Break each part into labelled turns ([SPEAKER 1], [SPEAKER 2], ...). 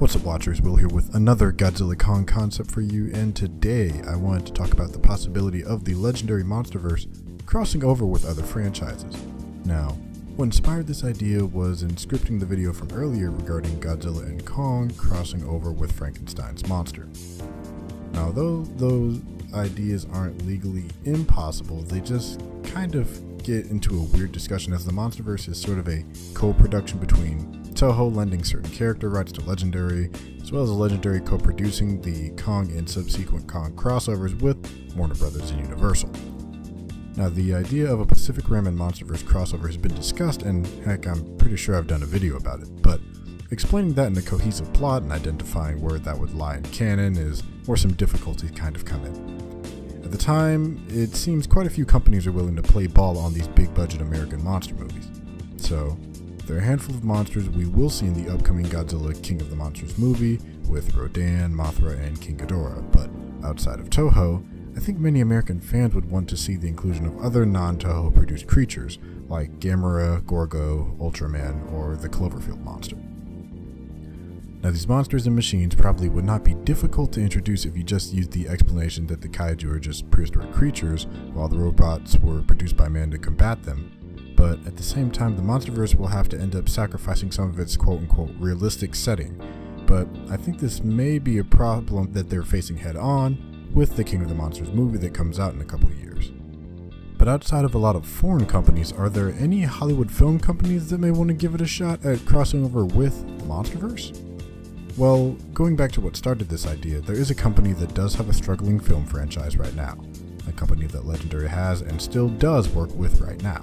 [SPEAKER 1] What's up, watchers? Will here with another Godzilla Kong concept for you, and today I wanted to talk about the possibility of the legendary MonsterVerse crossing over with other franchises. Now, what inspired this idea was in scripting the video from earlier regarding Godzilla and Kong crossing over with Frankenstein's monster. Now, though those ideas aren't legally impossible, they just kind of get into a weird discussion as the MonsterVerse is sort of a co-production between Toho lending certain character rights to Legendary, as well as Legendary co-producing the Kong and subsequent Kong crossovers with Warner Brothers and Universal. Now, the idea of a Pacific Rim and MonsterVerse crossover has been discussed, and heck, I'm pretty sure I've done a video about it, but explaining that in a cohesive plot and identifying where that would lie in canon is where some difficulties kind of come in. At the time, it seems quite a few companies are willing to play ball on these big-budget American monster movies. So, there are a handful of monsters we will see in the upcoming Godzilla King of the Monsters movie with Rodan, Mothra, and King Ghidorah, but outside of Toho, I think many American fans would want to see the inclusion of other non-Toho produced creatures like Gamera, Gorgo, Ultraman, or the Cloverfield monster. Now, these monsters and machines probably would not be difficult to introduce if you just used the explanation that the kaiju are just prehistoric creatures while the robots were produced by man to combat them. But at the same time, the MonsterVerse will have to end up sacrificing some of its quote-unquote realistic setting. But I think this may be a problem that they're facing head-on with the King of the Monsters movie that comes out in a couple of years. But outside of a lot of foreign companies, are there any Hollywood film companies that may want to give it a shot at crossing over with the MonsterVerse? Well, going back to what started this idea, there is a company that does have a struggling film franchise right now. A company that Legendary has and still does work with right now.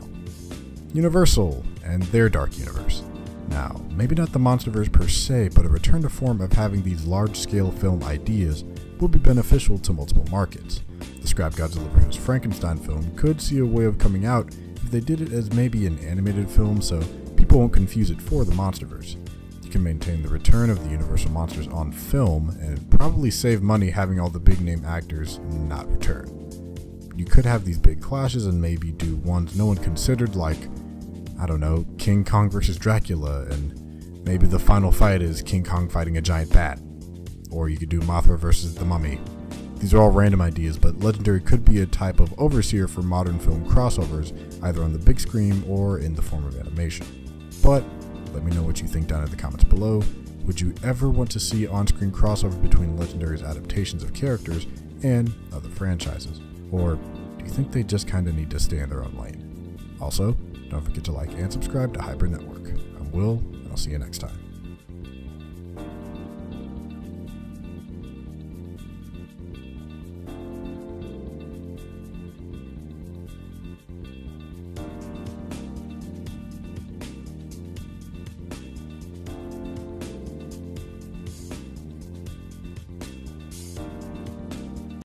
[SPEAKER 1] Universal and their Dark Universe. Now, maybe not the MonsterVerse per se, but a return to form of having these large-scale film ideas will be beneficial to multiple markets. The scrapped Godzilla vs. Frankenstein film could see a way of coming out if they did it as maybe an animated film so people won't confuse it for the MonsterVerse. You can maintain the return of the Universal monsters on film and probably save money having all the big-name actors not return. You could have these big clashes and maybe do ones no one considered, like, I don't know, King Kong vs. Dracula, and maybe the final fight is King Kong fighting a giant bat. Or you could do Mothra versus the Mummy. These are all random ideas, but Legendary could be a type of overseer for modern film crossovers, either on the big screen or in the form of animation. But let me know what you think down in the comments below. Would you ever want to see on-screen crossover between Legendary's adaptations of characters and other franchises? Or do you think they just kinda need to stay in their own lane? Also, don't forget to like and subscribe to Hybrid Network. I'm Will, and I'll see you next time.